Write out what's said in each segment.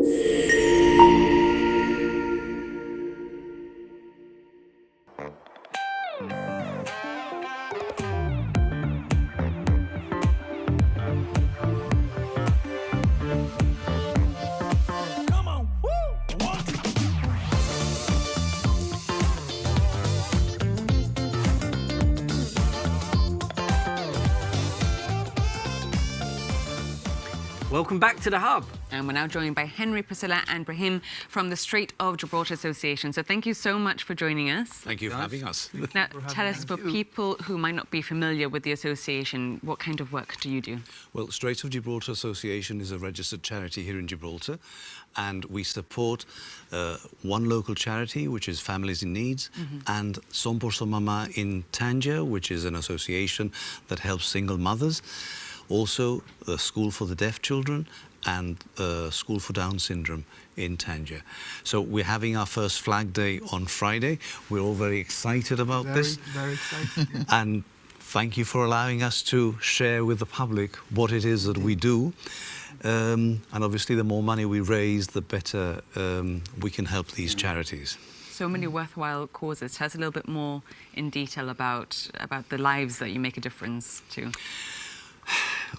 Welcome back to The Hub. And we're now joined by Henry, Priscilla and Brahim from the Strait of Gibraltar Association. So thank you so much for joining us. Thank you for having us. Now, tell us, for people who might not be familiar with the association, what kind of work do you do? Well, Strait of Gibraltar Association is a registered charity here in Gibraltar, and we support one local charity, which is Families in Needs, and Som por Som Mama in Tangier, which is an association that helps single mothers. Also, a school for the deaf children and a school for Down syndrome in Tangier. So we're having our first Flag Day on Friday. We're all very excited about this. Very excited. Yeah. And thank you for allowing us to share with the public what it is that we do. And obviously, the more money we raise, the better we can help these charities. So many worthwhile causes. Tell us a little bit more in detail about the lives that you make a difference to.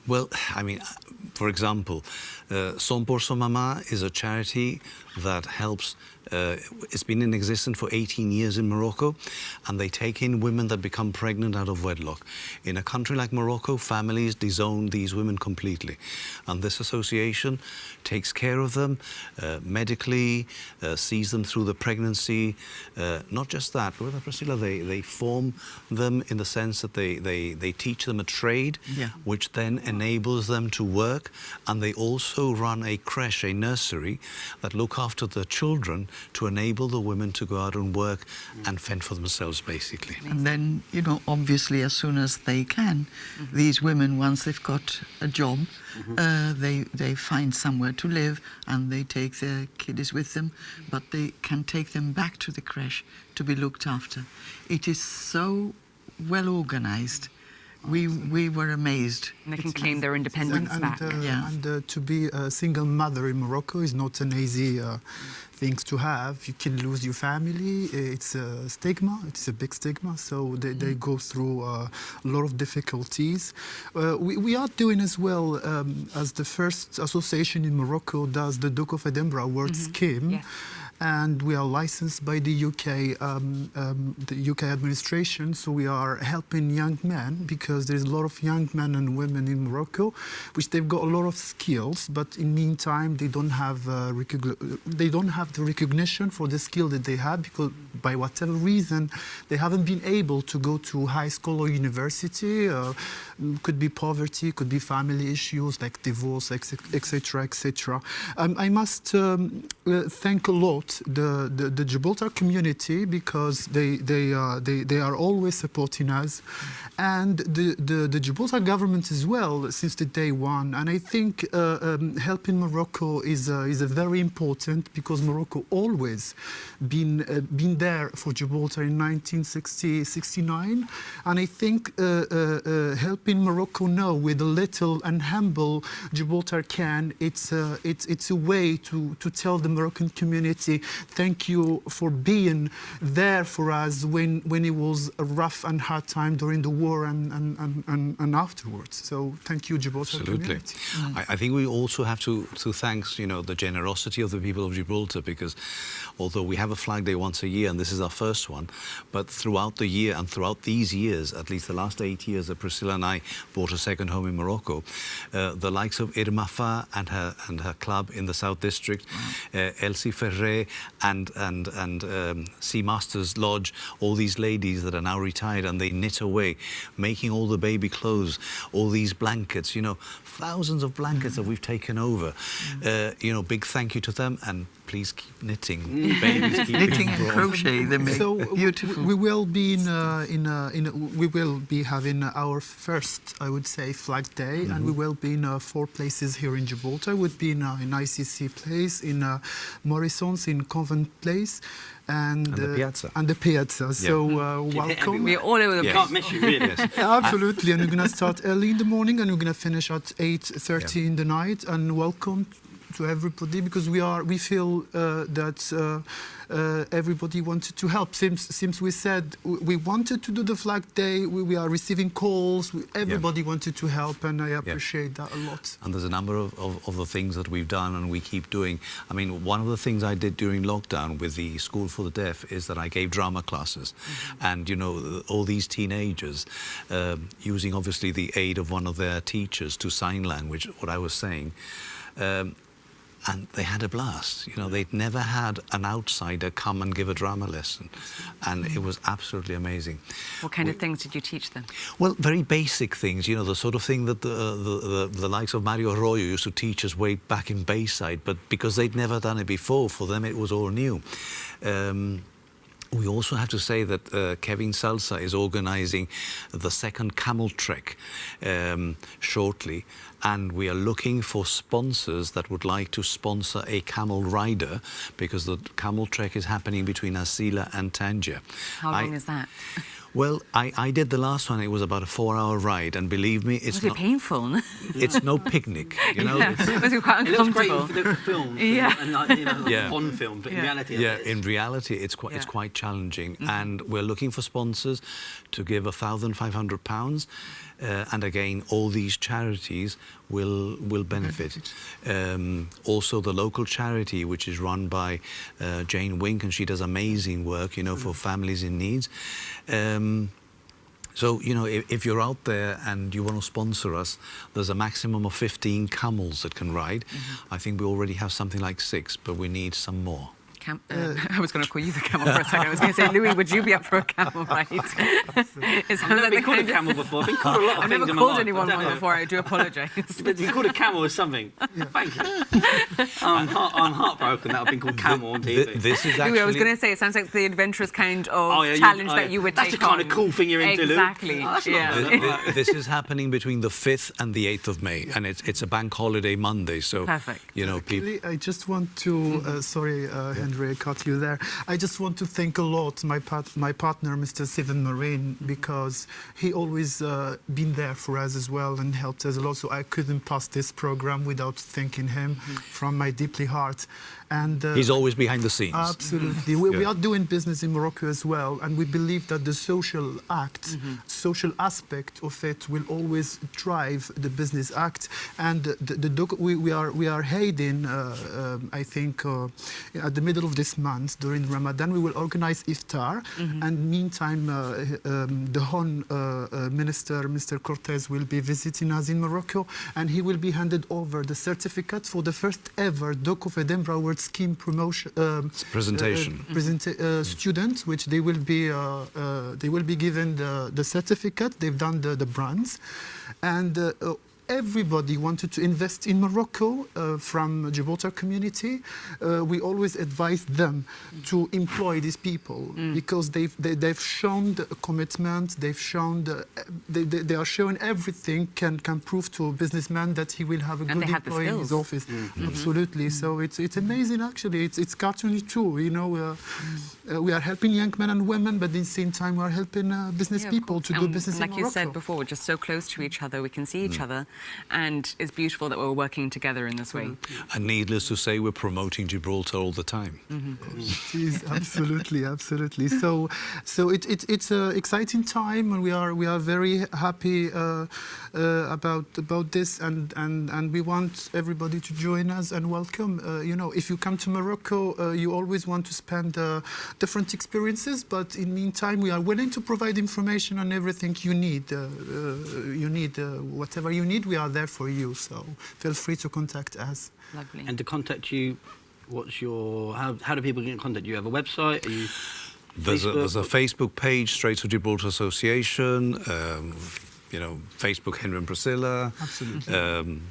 Well, I mean, for example, Som por Som Mama is a charity that helps. It's been in existence for 18 years in Morocco, and they take in women that become pregnant out of wedlock. In a country like Morocco, families disown these women completely, and this association takes care of them medically, sees them through the pregnancy. Not just that, but Priscilla, they form them in the sense that they teach them a trade, which then enables them to work, and they also run a creche, a nursery, that look after the children to enable the women to go out and work and fend for themselves, basically. And then, you know, obviously, as soon as they can, these women, once they've got a job, they find somewhere to live, and they take their kiddies with them, but they can take them back to the creche to be looked after. It is so well organized. We were amazed. And they can claim their independence back. And to be a single mother in Morocco is not an easy thing to have. You can lose your family. It's a stigma. It's a big stigma. So they go through a lot of difficulties. We are doing as well, as the first association in Morocco does the Duke of Edinburgh Award scheme. Yes. And we are licensed by the UK administration, so we are helping young men, because there's a lot of young men and women in Morocco, which they've got a lot of skills, but in meantime they don't have the recognition for the skill that they have, because by whatever reason they haven't been able to go to high school or university. Could be poverty, could be family issues like divorce, etc., etc. I must thank a lot the Gibraltar community, because they are always supporting us, and the Gibraltar government as well since the day one. And I think helping Morocco is very important, because Morocco always been there for Gibraltar in 1969, and I think helping Morocco now with a little and humble Gibraltar can, it's a way to tell the Moroccan community, thank you for being there for us when it was a rough and hard time during the war and afterwards. So thank you, Gibraltar community. I think we also have to thank, you know, the generosity of the people of Gibraltar, because although we have a Flag Day once a year, and this is our first one, but throughout the year and throughout these years, at least the last 8 years that Priscilla and I bought a second home in Morocco, the likes of Irma Fa and her club in the South District, Elsie Ferrer and Sea Masters Lodge, all these ladies that are now retired, and they knit away, making all the baby clothes, all these blankets, you know, thousands of blankets that we've taken over. You know, big thank you to them, and please keep knitting. Babies, keep knitting and crochet, they make beautiful. We will be we will be having our first, I would say, Flag Day, and we will be in 4 places here in Gibraltar. We'd be in ICC Place, in Morrison's, in Convent Place, and the Piazza. Yeah. So welcome. We're all over the place. Can't miss you, really. Absolutely, and we're going to start early in the morning, and we're going to finish at 8:30 in the night. And welcome to everybody, because we feel that everybody wanted to help. Since we said we wanted to do the Flag Day, we are receiving calls. Everybody wanted to help, and I appreciate that a lot. And there's a number of the things that we've done and we keep doing. I mean, one of the things I did during lockdown with the School for the Deaf is that I gave drama classes. And, you know, all these teenagers, using obviously the aid of one of their teachers to sign language, what I was saying, and they had a blast. You know, they'd never had an outsider come and give a drama lesson, and it was absolutely amazing. What kind of things did you teach them? Well, very basic things, you know, the sort of thing that the likes of Mario Arroyo used to teach us way back in Bayside, but because they'd never done it before, for them it was all new. We also have to say that Kevin Salsa is organising the second camel trek shortly, and we are looking for sponsors that would like to sponsor a camel rider, because the camel trek is happening between Asila and Tangier. How long is that? Well, I did the last one. It was about a 4-hour ride, and believe me, it's not painful. It's no picnic, you know. Yeah. It must be quite It looks uncomfortable. great for the film, Yeah. and like, you know, like Bond film, but in reality, in reality, it's quite challenging, and we're looking for sponsors to give £1,500, and again, all these charities will benefit. Also, the local charity, which is run by Jane Wink, and she does amazing work, you know, for families in needs. So, you know, if you're out there and you want to sponsor us, there's a maximum of 15 camels that can ride. I think we already have something like 6, but we need some more. I was going to call you the camel for a second. I was going to say, Louis, would you be up for a camel ride? I've never been called a camel before. I've been called a lot of I've things never in my called life. anyone one before. I do apologise. But you called a camel with something. Thank you. I'm heartbroken that I've been called camel on TV. This is actually... Louis, I was going to say, it sounds like the adventurous kind of challenge that you would take on. That's the kind of cool thing you're into, Lou. Exactly. This is happening between the 5th and the 8th of May, and it's a bank holiday Monday, so... Perfect. You know, people... I just want to... sorry, Henry, I caught you there. I just want to thank a lot my partner, Mr. Stephen Marine, because he always been there for us as well and helped us a lot. So I couldn't pass this program without thanking him from my deeply heart. And he's always behind the scenes. Absolutely. We are doing business in Morocco as well, and we believe that the social act, social aspect of it will always drive the business act. And we are heading, I think, at the middle of this month, during Ramadan, we will organize iftar. And meantime, the Hon Minister, Mr. Cortez, will be visiting us in Morocco, and he will be handed over the certificate for the first ever Doc of Edinburgh Award Scheme promotion presentation. Students, which they will be given the certificate. They've done the brands, and everybody wanted to invest in Morocco from Gibraltar community. We always advise them to employ these people because they've shown the commitment. They've shown they are showing everything can prove to a businessman that he will have a good employee in his office. Absolutely. So it's amazing actually. It's cartoony too. You know, we are helping young men and women, but at the same time we are helping business people to do business in Morocco. Like you said before, we're just so close to each other. We can see each other. And it's beautiful that we're working together in this way. And needless to say, we're promoting Gibraltar all the time. It is, absolutely. So it's an exciting time, and we are very happy about this, and we want everybody to join us and welcome. You know, if you come to Morocco, you always want to spend different experiences, but in the meantime, we are willing to provide information on everything you need. Whatever you need, we are there for you. So feel free to contact us. Lovely. And to contact you, what's your? How do people get in contact? Do you have a website? Are you There's a Facebook page, Strait of Gibraltar Association. You know, Facebook Henry and Priscilla. Absolutely.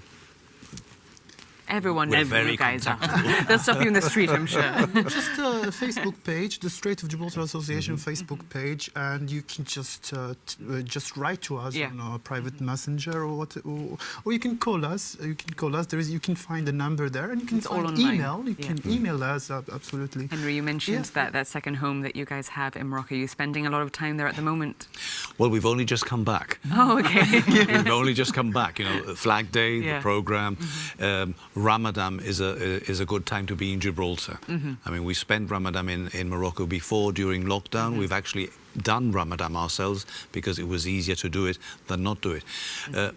Everyone knows who you guys are. They'll stop you in the street, I'm sure. Just a Facebook page, the Strait of Gibraltar Association Facebook page, and you can just write to us on a private messenger or you can call us. You can find the number there, and you can email. You can email us. Absolutely. Henry, you mentioned that second home that you guys have in Morocco. Are you spending a lot of time there at the moment? Well, we've only just come back. Oh, okay. We've only just come back. You know, Flag Day, the program. Ramadan is a good time to be in Gibraltar. I mean, we spent Ramadan in Morocco before during lockdown. We've actually done Ramadan ourselves because it was easier to do it than not do it.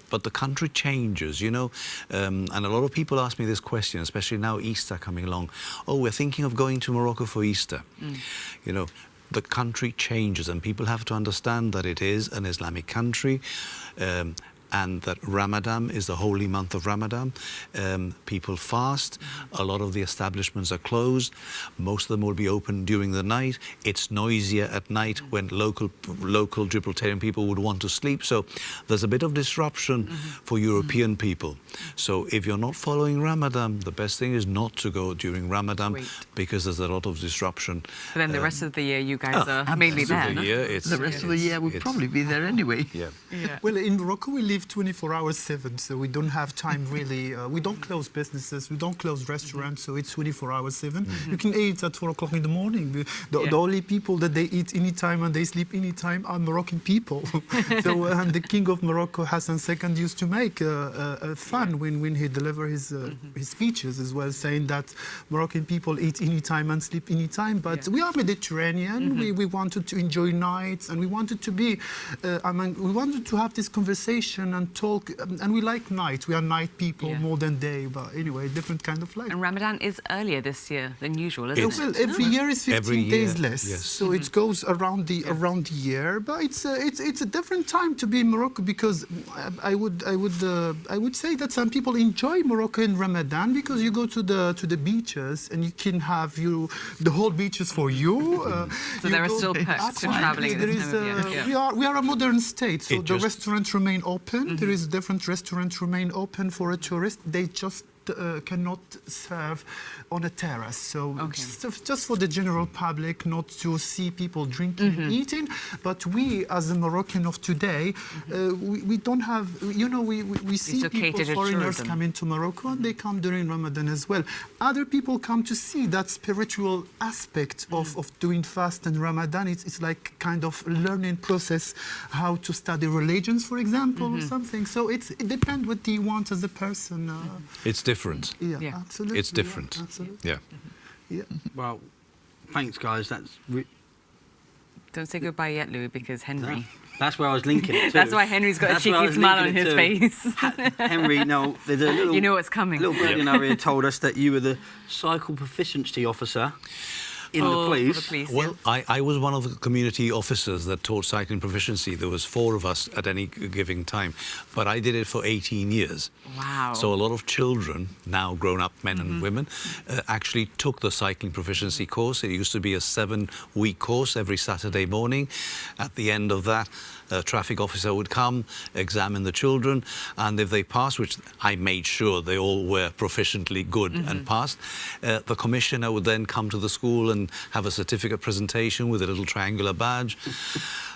But the country changes, you know, and a lot of people ask me this question, especially now Easter coming along. Oh, we're thinking of going to Morocco for Easter. You know, the country changes and people have to understand that it is an Islamic country. And that Ramadan is the holy month of Ramadan. People fast. A lot of the establishments are closed. Most of them will be open during the night. It's noisier at night when local Gibraltarian people would want to sleep. So there's a bit of disruption for European people. So if you're not following Ramadan, the best thing is not to go during Ramadan because there's a lot of disruption. But then the rest of the year, you guys are mainly there. The rest of the year we'll probably be there anyway. Yeah. Well, in Morocco, we live 24 hours 7, so we don't have time really. We don't close businesses, we don't close restaurants, so it's 24 hours 7. You can eat at 4 o'clock in the morning. The only people that they eat anytime and they sleep anytime are Moroccan people. So, and the king of Morocco, Hassan II, used to make fun when he delivered his speeches as well, saying that Moroccan people eat anytime and sleep anytime. But we are Mediterranean. We wanted to enjoy nights, and we wanted to be. We wanted to have this conversation and talk, and we like night. We are night people more than day, but anyway, different kind of life. And Ramadan is earlier this year than usual, isn't it? Well, every year is 15 days less, yes. so it goes around the year. But it's a different time to be in Morocco because I would say that some people enjoy Morocco in Ramadan because you go to the beaches and you can have the whole beaches for you. So there are still perks to traveling at this time of year. We are a modern state, so the restaurants remain open. There is different restaurants remain open for a tourist. They just cannot serve on a terrace. So just for the general public, not to see people drinking and eating. But we, as a Moroccan of today, we don't have, you know, we see people, foreigners come into Morocco and they come during Ramadan as well. Other people come to see that spiritual aspect of doing fast and Ramadan. It's like kind of learning process, how to study religions, for example, or something. So it depends what you want as a person. It's different. Yeah, absolutely. It's different. Yeah, absolutely. Yeah. Well, thanks, guys. Don't say goodbye yet, Louis, because Henry. That's where I was linking it to. That's why Henry's got a cheeky smile on his face. Henry, no, there's a little... You know what's coming. Little bird in our ear told us that you were the cycle proficiency officer in the police. For the police, Well, I was one of the community officers that taught cycling proficiency. There was 4 of us at any given time, but I did it for 18 years. Wow. So a lot of children, now grown-up men and women, actually took the cycling proficiency course. It used to be a 7-week course every Saturday morning. At the end of that, a traffic officer would come, examine the children, and if they passed, which I made sure they all were proficiently good and passed, the commissioner would then come to the school and have a certificate presentation with a little triangular badge.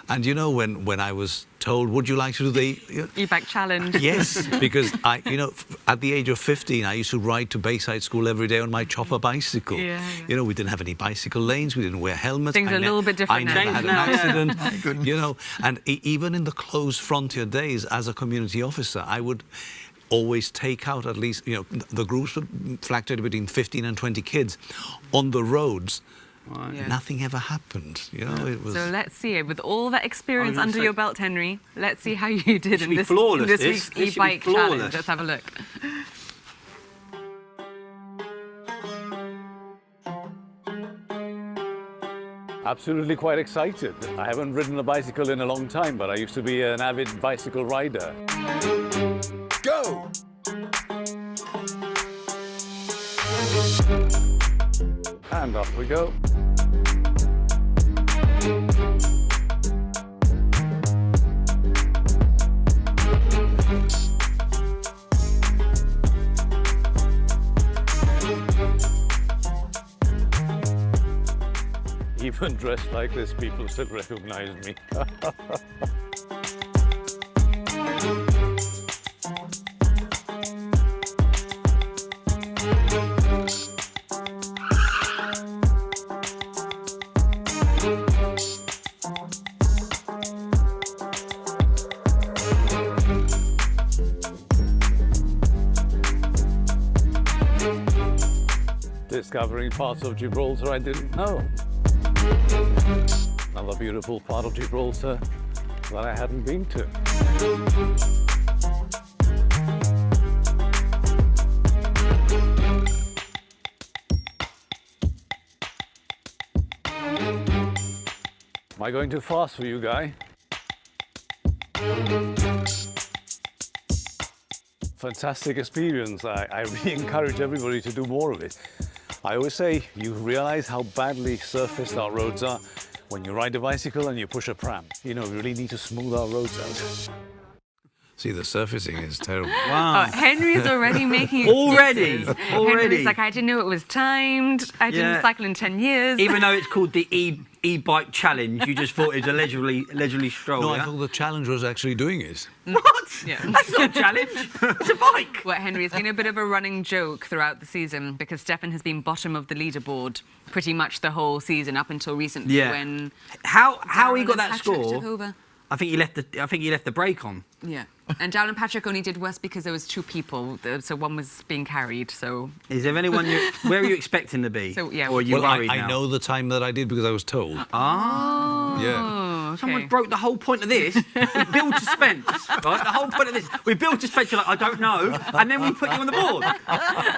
And you know, when I was told, would you like to do the... E-bike challenge. Yes, because at the age of 15, I used to ride to Bayside School every day on my chopper bicycle. You know, we didn't have any bicycle lanes, we didn't wear helmets. Things are a little bit different now. I never had an accident, Yeah. you know. And even in the closed frontier days, as a community officer, I would always take out at least, you know, the groups would fluctuate between 15 and 20 kids on the roads. Yeah. Nothing ever happened, you know. It was... So let's see, with all that experience under your belt, Henry, let's see how you did in this flawless, week's this should be e-bike flawless. challenge. Let's have a look. Absolutely quite excited. I haven't ridden a bicycle in a long time, but I used to be an avid bicycle rider. Go! And off we go. Even dressed like this, people still recognize me. discovering parts of Gibraltar I didn't know. Another beautiful part of Gibraltar that I hadn't been to. Am I going too fast for you, Guy? Fantastic experience. I really encourage everybody to do more of it. I always say you realize how badly surfaced our roads are when you ride a bicycle and you push a pram. You know, we really need to smooth our roads out. See, the surfacing is terrible. Wow. Oh, Henry's already making Already? excuses. Already? Henry's like, I didn't know it was timed. I didn't Yeah. cycle in 10 years. Even though it's called the e-bike challenge, you just thought it was a leisurely stroll. No, yeah? I thought the challenge was actually doing it. What? Yeah. That's not a challenge. It's a bike. Well, Henry, it's been a bit of a running joke throughout the season because Stefan has been bottom of the leaderboard pretty much the whole season up until recently Yeah. when How he Darren got and that Patrick score? took over. I think he left the brake on. Yeah. And Darren and Patrick only did worse because there was two people, so one was being carried. So Is there anyone where are you expecting to be? So, yeah. Or are you Well, worried I now? know the time that I did because I was told. Ah. Yeah. oh, okay. Someone broke the whole point of this. We build suspense, right? The whole point of this. We build suspense. You're like, I don't know, and then we put you on the board.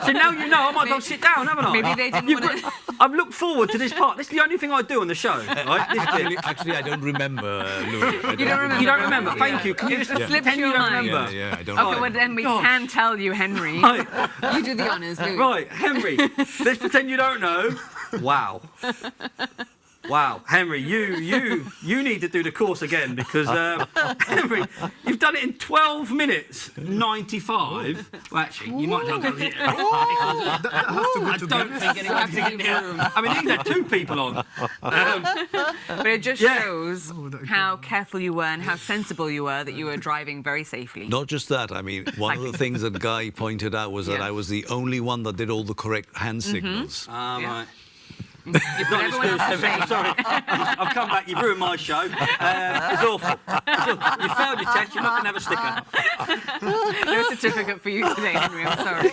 So now you know. I might go sit down, haven't I? Maybe they didn't You've want to. got- I've looked forward to this part. This is the only thing I do on the show, right? This bit. Actually, I don't remember, Louis. You don't remember? You don't remember? Thank you. Can you just Slipped pretend you your don't mind. remember? Yeah, I don't Okay, know. well then we Gosh. can tell you, Henry. Right. You do the honours, Louis. Right, Henry, let's pretend you don't know. Wow. Wow, Henry, you need to do the course again because, Henry, you've done it in 12 minutes 95. Well, actually, you might not go here. That has to go I together. don't think anyone's Have to getting give here. room. I mean, these are two people on. But it just Yeah. shows how careful you were and how sensible you were that you were driving very safely. Not just that, I mean, one of the things that Guy pointed out was that Yeah. I was the only one that did all the correct hand signals. Ah, Yeah. right. You put everyone else to I'm shame. sorry. I've come back. You've ruined my show. It's awful. You failed your test. You're not going to have a sticker. No certificate for you today, Henry. I'm sorry.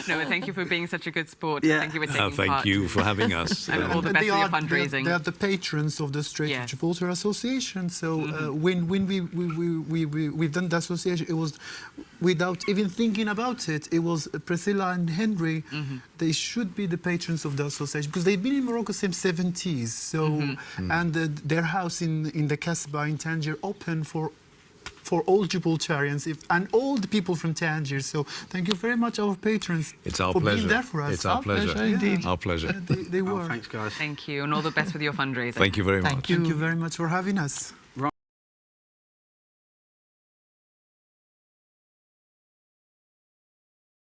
No, but thank you for being such a good sport. Yeah. Thank you for taking Thank part. you for having us. And all the And best they for your are- fundraising. They are the patrons of the Strait Yes. of Gibraltar Association. So when we've done the association, it was without even thinking about it. It was Priscilla and Henry. They should be the patrons of the association because they've been in Morocco since 70s. So and their house in the Casbah in Tangier open for all Gibraltarians and all the people from Tangier. So thank you very much, our patrons, It's our for pleasure. being there for us. It's our pleasure. indeed. Our pleasure. They Oh, were. thanks, guys. Thank you, and all the best with your fundraising. Thank you very much. Thank Thank you very much for having us.